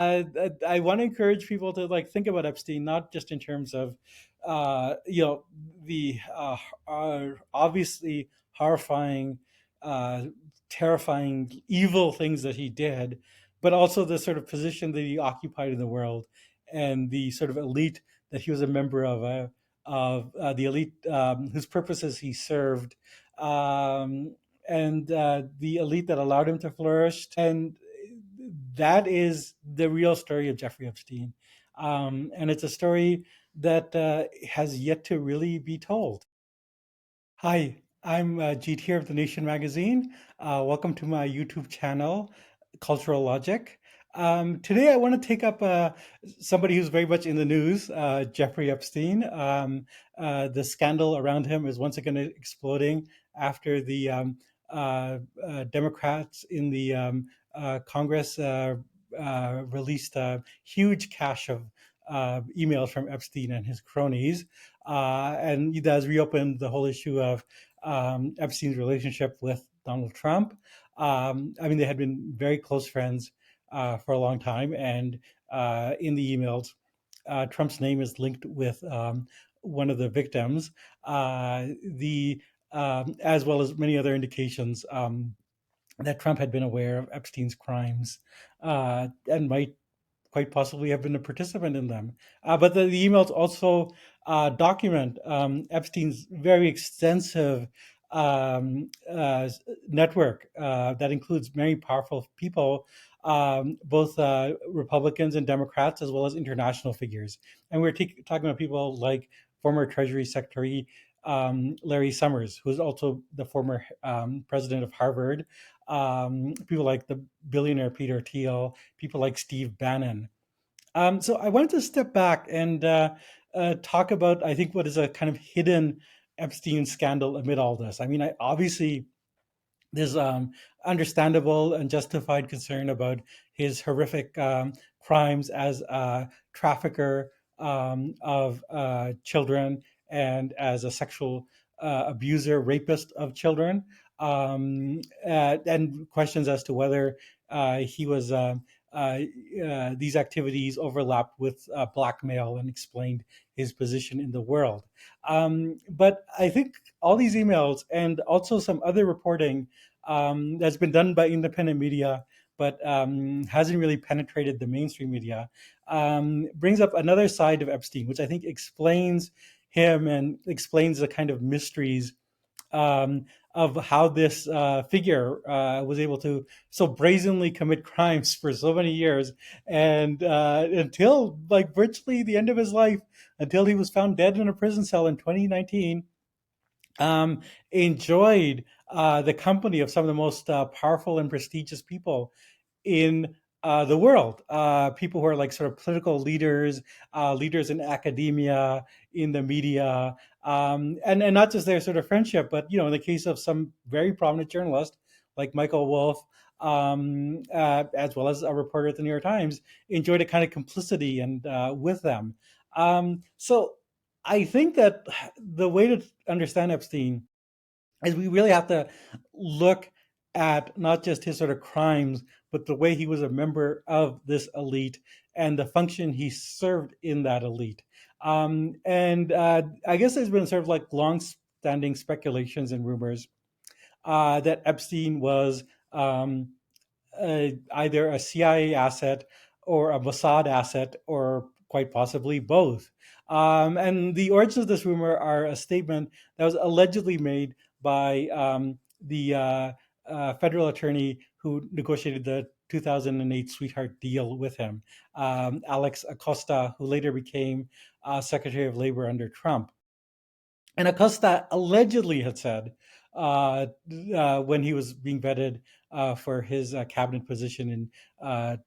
I want to encourage people to like think about Epstein, not just in terms of, you know, the obviously horrifying, uh, terrifying, evil things that he did, but also the sort of position that he occupied in the world and the sort of elite that he was a member of the elite whose purposes he served. And the elite that allowed him to flourish. And that is the real story of Jeffrey Epstein. And it's a story that has yet to really be told. Hi, I'm Jeet here of The Nation magazine. Welcome to my YouTube channel, Cultural Logic. Today, I want to take up somebody who's very much in the news, Jeffrey Epstein. The scandal around him is once again exploding after the Democrats in the Congress released a huge cache of emails from Epstein and his cronies. And it does reopen the whole issue of Epstein's relationship with Donald Trump. I mean, they had been very close friends for a long time, and in the emails, Trump's name is linked with one of the victims. The As well as many other indications that Trump had been aware of Epstein's crimes and might quite possibly have been a participant in them. But the emails also document Epstein's very extensive network that includes very powerful people, both Republicans and Democrats, as well as international figures. And we're talking about people like former Treasury Secretary Larry Summers, who's also the former president of Harvard, people like the billionaire Peter Thiel, people like Steve Bannon. So I wanted to step back and talk about, I think, what is a kind of hidden Epstein scandal amid all this. I mean, obviously, there's understandable and justified concern about his horrific crimes as a trafficker of children and as a sexual abuser, rapist of children, and questions as to whether he was. Uh, these activities overlapped with blackmail and explained his position in the world. But I think all these emails and also some other reporting that's been done by independent media, but hasn't really penetrated the mainstream media, brings up another side of Epstein, which I think explains him and explains the kind of mysteries of how this figure was able to so brazenly commit crimes for so many years, and until like virtually the end of his life, until he was found dead in a prison cell in 2019, enjoyed the company of some of the most powerful and prestigious people in the world. People who are like sort of political leaders, leaders in academia, in the media, and not just their sort of friendship, but in the case of some very prominent journalists like Michael Wolff, as well as a reporter at the New York Times, enjoyed a kind of complicity and with them. So I think that the way to understand Epstein is we really have to look at not just his sort of crimes, but the way he was a member of this elite and the function he served in that elite. And I guess there's been sort of like long-standing speculations and rumors that Epstein was either a CIA asset or a Mossad asset, or quite possibly both. And the origins of this rumor are a statement that was allegedly made by the federal attorney who negotiated the 2008 sweetheart deal with him, Alex Acosta, who later became Secretary of Labor under Trump. And Acosta allegedly had said when he was being vetted for his cabinet position in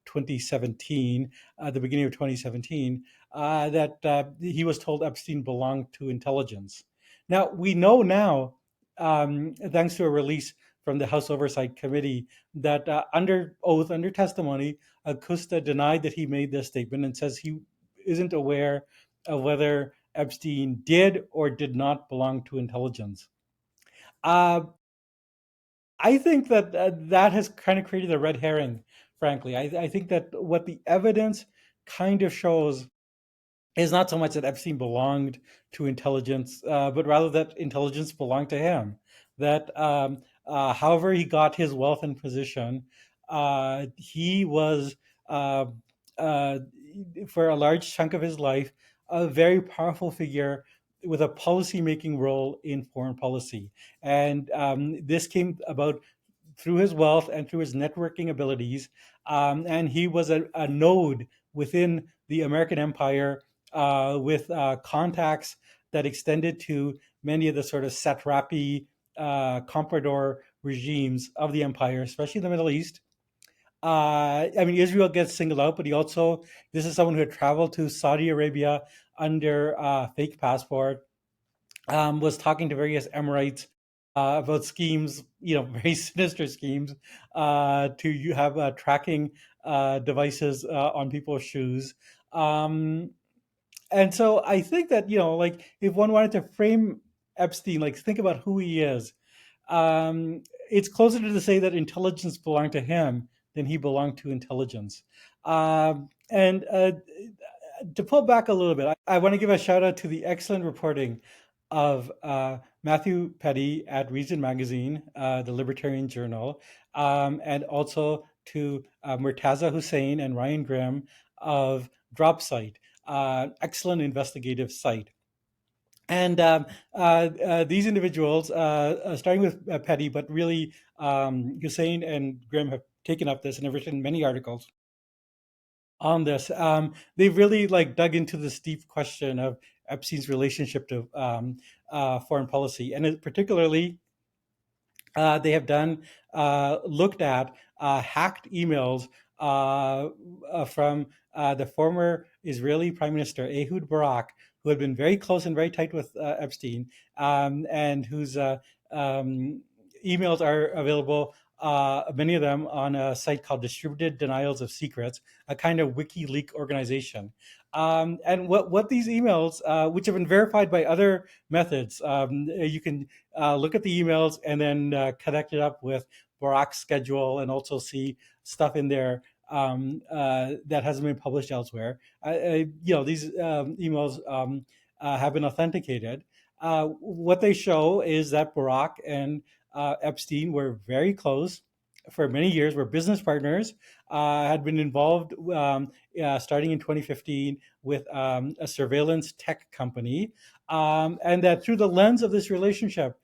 2017, the beginning of 2017, that he was told Epstein belonged to intelligence. Now, we know now, thanks to a release from the House Oversight Committee, that under oath, under testimony, Acosta denied that he made this statement and says he isn't aware of whether Epstein did or did not belong to intelligence. Uh, I think that that has kind of created a red herring frankly. I think that what the evidence kind of shows is not so much that Epstein belonged to intelligence, but rather that intelligence belonged to him. That however he got his wealth and position, he was, uh, uh, for a large chunk of his life, a very powerful figure with a policy making role in foreign policy. And this came about through his wealth and through his networking abilities. And he was a node within the American empire, with contacts that extended to many of the sort of satrapy, comprador regimes of the empire, especially in the Middle East. I mean, Israel gets singled out, but he also, this is someone who had traveled to Saudi Arabia under fake passport, was talking to various Emirates about schemes, very sinister schemes, to you have tracking devices on people's shoes. Um, and so I think that, like if one wanted to frame Epstein, like think about who he is, it's closer to say that intelligence belonged to him than he belonged to intelligence. And To pull back a little bit, I want to give a shout out to the excellent reporting of Matthew Petty at Reason Magazine, the Libertarian Journal, and also to Murtaza Hussain and Ryan Grimm of Dropsite, excellent investigative site. And these individuals, starting with Petty, but really Hussein and Grimm have taken up this and have written many articles on this. They've really like dug into this deep question of Epstein's relationship to foreign policy, and particularly they have done looked at hacked emails from the former Israeli Prime Minister Ehud Barak, who had been very close and very tight with Epstein, and whose emails are available. Many of them on a site called Distributed Denials of Secrets, a kind of WikiLeaks organization. And what these emails, which have been verified by other methods, you can look at the emails and then connect it up with Barak's schedule and also see stuff in there that hasn't been published elsewhere. These emails have been authenticated. What they show is that Barak and Epstein were very close for many years, were business partners, had been involved starting in 2015 with a surveillance tech company, and that through the lens of this relationship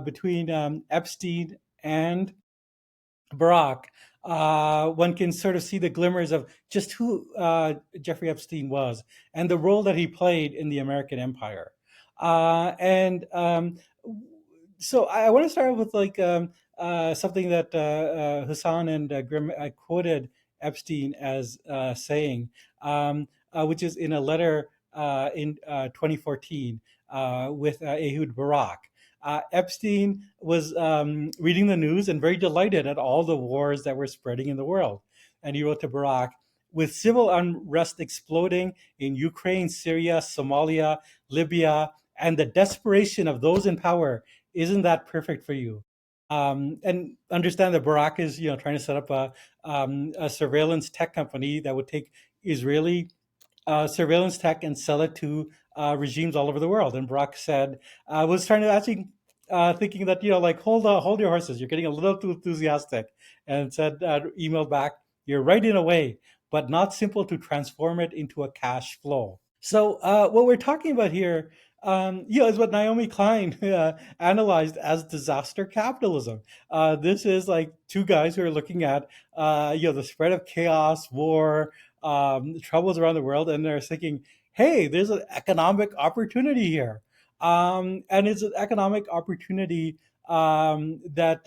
between Epstein and Barack, one can sort of see the glimmers of just who Jeffrey Epstein was and the role that he played in the American empire. And So I want to start with like something that Hassan and Grimm quoted Epstein as saying, which is in a letter in 2014 with Ehud Barak. Epstein was reading the news and very delighted at all the wars that were spreading in the world. And he wrote to Barak, with civil unrest exploding in Ukraine, Syria, Somalia, Libya, and the desperation of those in power, isn't that perfect for you? And understand that Barak is, trying to set up a surveillance tech company that would take Israeli surveillance tech and sell it to regimes all over the world. And Brock said, was trying to actually thinking that, like, hold your horses. You're getting a little too enthusiastic. And said, emailed back, you're right in a way, but not simple to transform it into a cash flow. So what we're talking about here, is what Naomi Klein analyzed as disaster capitalism. This is like two guys who are looking at, the spread of chaos, war, troubles around the world, and they're thinking, hey, there's an economic opportunity here. And it's an economic opportunity that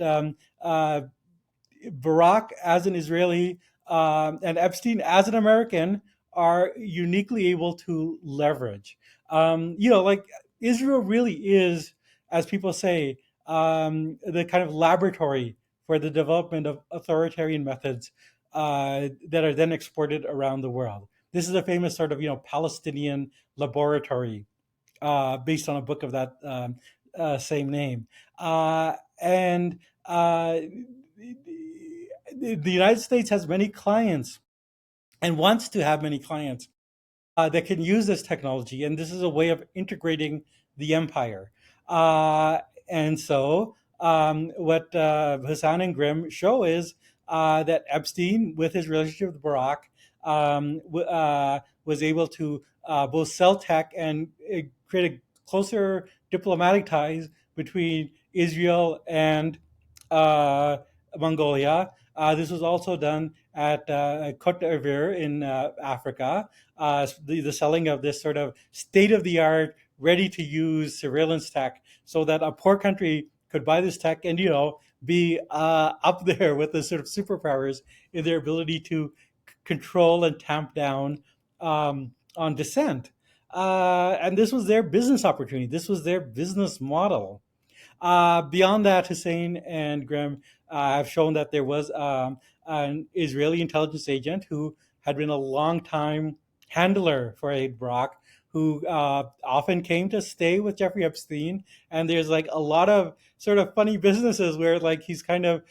Barack as an Israeli and Epstein as an American are uniquely able to leverage. Like Israel really is, as people say, the kind of laboratory for the development of authoritarian methods that are then exported around the world. This is a famous sort of Palestinian laboratory based on a book of that same name. And uh, the United States has many clients and wants to have many clients that can use this technology, and this is a way of integrating the empire. Uh, and so, what Hassan and Grimm show is that Epstein, with his relationship with Barack, was able to both sell tech and create a closer diplomatic ties between Israel and uh, Mongolia. This was also done at Cote d'Ivoire in Africa. The selling of this sort of state of the art, ready to use surveillance tech, so that a poor country could buy this tech and be up there with the sort of superpowers in their ability to control and tamp down on dissent. And this was their business opportunity. This was their business model. Beyond that, Hussein and Graham have shown that there was an Israeli intelligence agent who had been a long time handler for Aid Brock, who often came to stay with Jeffrey Epstein. And there's like a lot of sort of funny businesses where like he's kind of,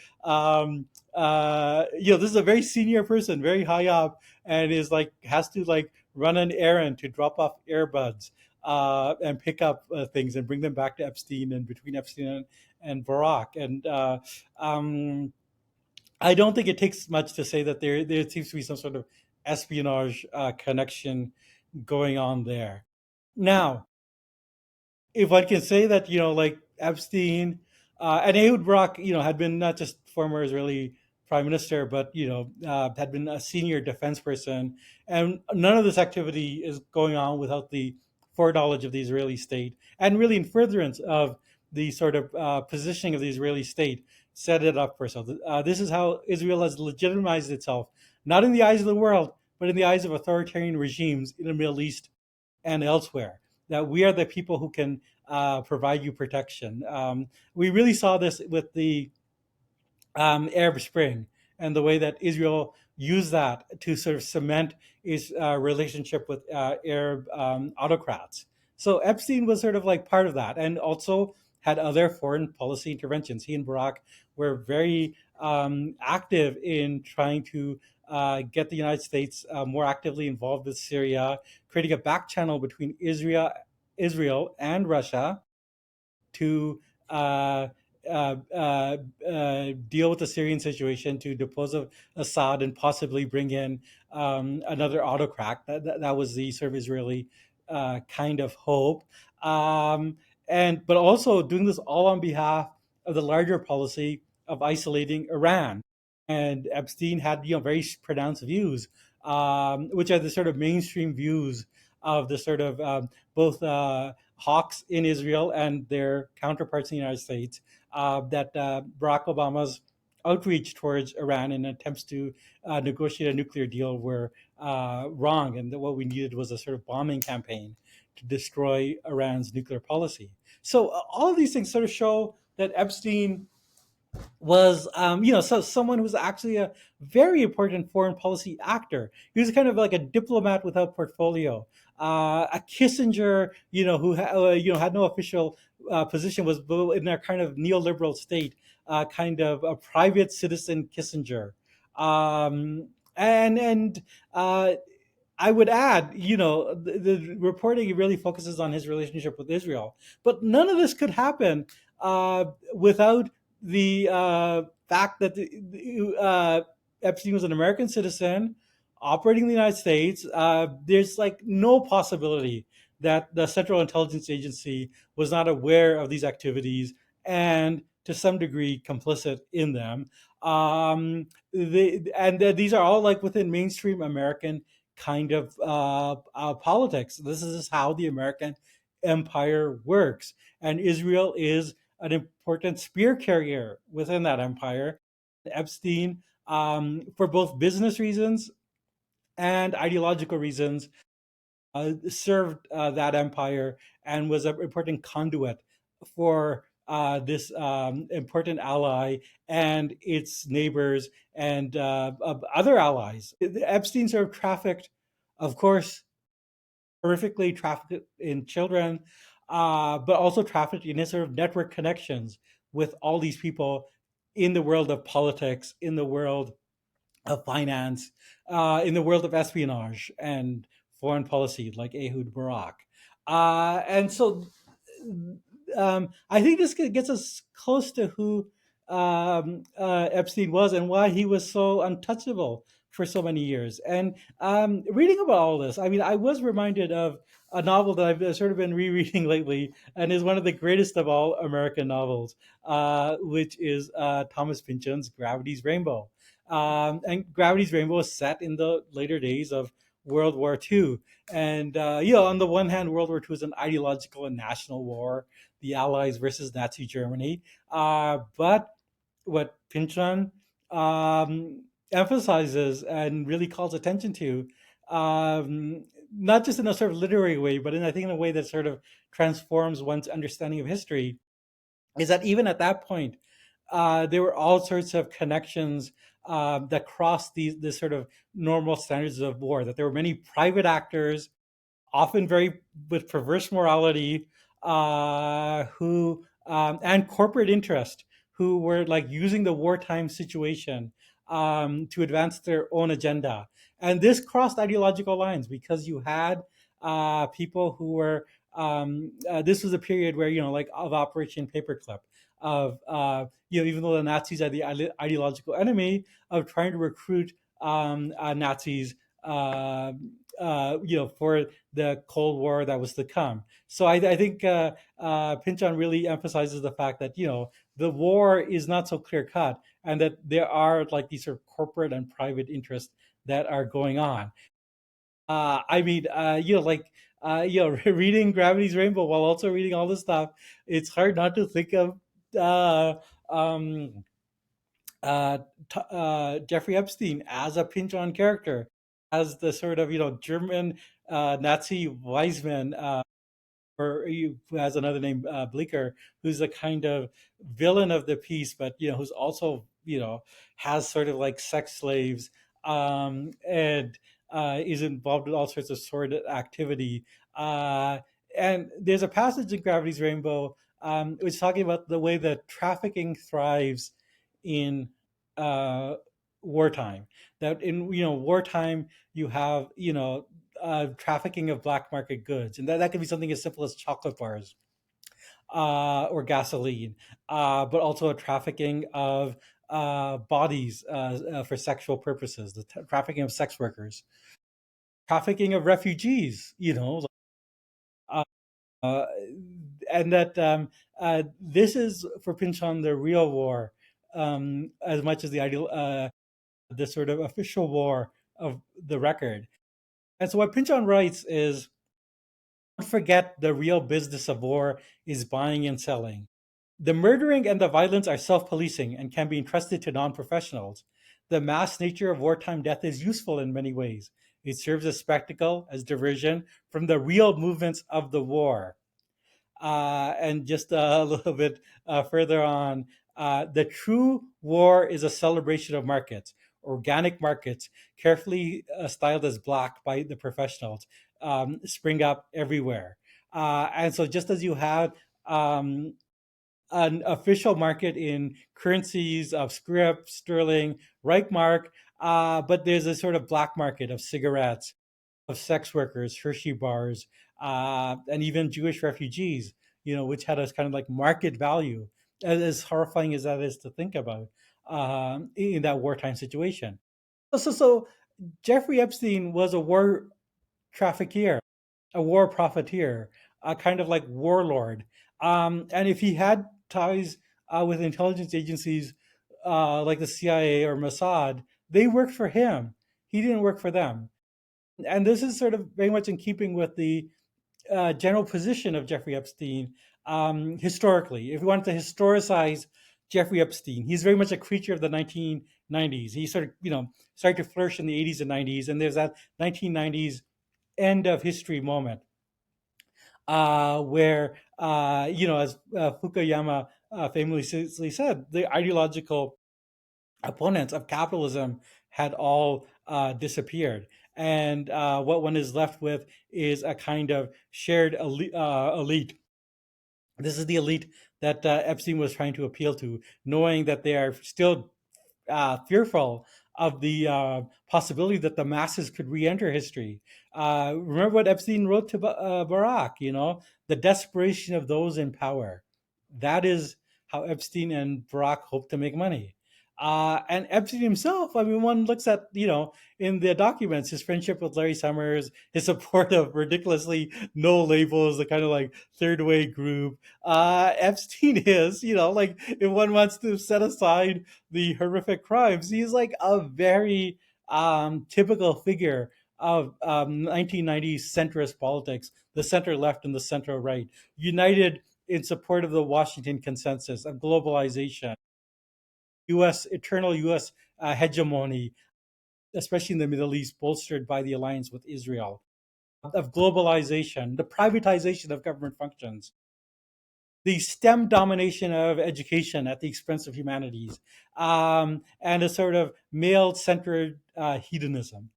this is a very senior person, very high up, and is like has to like run an errand to drop off earbuds and pick up things and bring them back to Epstein and between Epstein and Barack. And I don't think it takes much to say that there seems to be some sort of espionage connection going on there. Now, if one can say that like Epstein and Ehud Barak, had been not just former Israeli prime minister, but had been a senior defense person, and none of this activity is going on without the foreknowledge of the Israeli state, and really in furtherance of the sort of positioning of the Israeli state, set it up for itself. This is how Israel has legitimized itself, not in the eyes of the world, but in the eyes of authoritarian regimes in the Middle East and elsewhere, that we are the people who can provide you protection. We really saw this with the Arab Spring and the way that Israel used that to sort of cement its relationship with Arab autocrats. So Epstein was sort of like part of that, and also had other foreign policy interventions. He and Barack were very active in trying to get the United States more actively involved with Syria, creating a back channel between Israel and Russia to uh, deal with the Syrian situation, to depose of Assad and possibly bring in another autocrat. That was the sort of Israeli kind of hope. And but also doing this all on behalf of the larger policy of isolating Iran. And Epstein had very pronounced views, which are the sort of mainstream views of the sort of both hawks in Israel and their counterparts in the United States, that Barack Obama's outreach towards Iran and attempts to negotiate a nuclear deal were wrong, and that what we needed was a sort of bombing campaign to destroy Iran's nuclear policy. So all of these things sort of show that Epstein was so someone who was actually a very important foreign policy actor. He was kind of like a diplomat without portfolio, a Kissinger, had no official position, was in a kind of neoliberal state, kind of a private citizen Kissinger. Um, and and uh, I would add, the reporting really focuses on his relationship with Israel, but none of this could happen without the fact that Epstein was an American citizen operating in the United States. There's like no possibility that the Central Intelligence Agency was not aware of these activities and to some degree complicit in them. These are all like within mainstream American kind of politics. This is how the American empire works. And Israel is an important spear carrier within that empire. Epstein, for both business reasons and ideological reasons, served that empire and was an important conduit for this important ally and its neighbors and other allies. Epstein sort of trafficked, of course, horrifically trafficked in children, but also trafficked in his sort of network connections with all these people in the world of politics, in the world of finance, in the world of espionage and foreign policy, like Ehud Barak. And so I think this gets us close to who Epstein was and why he was so untouchable for so many years. And reading about all this, I mean, I was reminded of a novel that I've sort of been rereading lately, and is one of the greatest of all American novels, which is Thomas Pynchon's Gravity's Rainbow. And Gravity's Rainbow is set in the later days of World War II. And, on the one hand, World War II is an ideological and national war, the Allies versus Nazi Germany. But what Pynchon emphasizes and really calls attention to, not just in a sort of literary way, but I think in a way that sort of transforms one's understanding of history, is that even at that point, there were all sorts of connections that crossed this sort of normal standards of war. That there were many private actors, often very with perverse morality, who and corporate interest, who were like using the wartime situation to advance their own agenda. And this crossed ideological lines because you had people who were. This was a period where like of Operation Paperclip, of even though the Nazis are the ideological enemy, of trying to recruit Nazis. For the Cold War that was to come. So I think Pynchon really emphasizes the fact that the war is not so clear cut, and that there are like these sort of corporate and private interests that are going on. I mean, reading Gravity's Rainbow while also reading all this stuff, it's hard not to think of uh, um, Jeffrey Epstein as a Pynchon character, as the sort of German Nazi Weisman, or who has another name, Bleecker, who's a kind of villain of the piece, but who's also has sort of like sex slaves, and is involved with all sorts of sordid activity. Uh, and there's a passage in Gravity's Rainbow, which is talking about the way that trafficking thrives in uh, wartime. That in wartime you have trafficking of black market goods, and that could be something as simple as chocolate bars or gasoline, but also a trafficking of bodies for sexual purposes, the trafficking of sex workers, trafficking of refugees, uh, uh, and that this is for Pynchon the real war, as much as the ideal, the sort of official war of the record. And so what Pynchon writes is, don't forget the real business of war is buying and selling. The murdering and the violence are self policing and can be entrusted to non professionals. The mass nature of wartime death is useful in many ways. It serves as spectacle, as diversion from the real movements of the war. And just a little bit further on, the true war is a celebration of markets, organic markets, carefully styled as black by the professionals, spring up everywhere. And so, just as you have um, an official market in currencies of scrip, sterling, Reichmark, but there's a sort of black market of cigarettes, of sex workers, Hershey bars, and even Jewish refugees, which had a kind of like market value, as horrifying as that is to think about, in that wartime situation. So Jeffrey Epstein was a war trafficker, a war profiteer, a kind of like warlord. And if he had ties with intelligence agencies like the CIA or Mossad, they worked for him. He didn't work for them. And this is sort of very much in keeping with the general position of Jeffrey Epstein historically. If we wanted to historicize Jeffrey Epstein, he's very much a creature of the 1990s. He sort of, started to flourish in the 80s and 90s, and there's that 1990s end of history moment where, as Fukuyama famously said, the ideological opponents of capitalism had all disappeared. And what one is left with is a kind of shared elite. This is the elite that Epstein was trying to appeal to, knowing that they are still fearful of the possibility that the masses could re-enter history. Remember what Epstein wrote to Barack, the desperation of those in power. That is how Epstein and Barack hope to make money. And Epstein himself, I mean, one looks at, in the documents, his friendship with Larry Summers, his support of ridiculously no labels, the kind of like third way group. Epstein is, like if one wants to set aside the horrific crimes, he's like a very typical figure of 1990s centrist politics, the center left and the center right, united in support of the Washington Consensus, of globalization, eternal U.S. Hegemony, especially in the Middle East, bolstered by the alliance with Israel, of globalization, the privatization of government functions, the STEM domination of education at the expense of humanities, and a sort of male centered hedonism.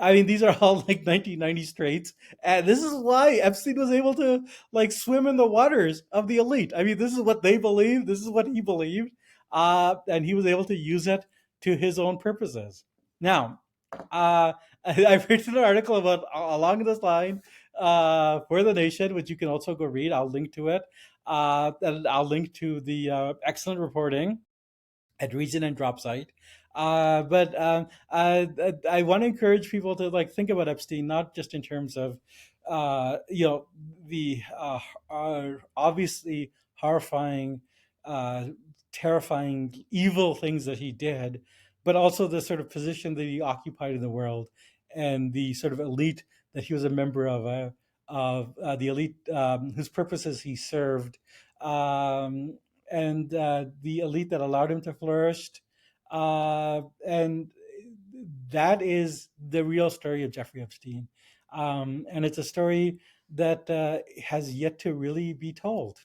I mean, these are all like 1990s traits, and this is why Epstein was able to like swim in the waters of the elite. I mean, this is what they believed. This is what he believed, and he was able to use it to his own purposes. Now, I've written an article about along this line for the Nation, which you can also go read. I'll link to it, and I'll link to the excellent reporting at Reason and Drop Site. But I want to encourage people to like think about Epstein, not just in terms of, the obviously horrifying, uh, terrifying, evil things that he did, but also the sort of position that he occupied in the world and the sort of elite that he was a member of the elite whose purposes he served. And the elite that allowed him to flourish. And that is the real story of Jeffrey Epstein. And it's a story that has yet to really be told.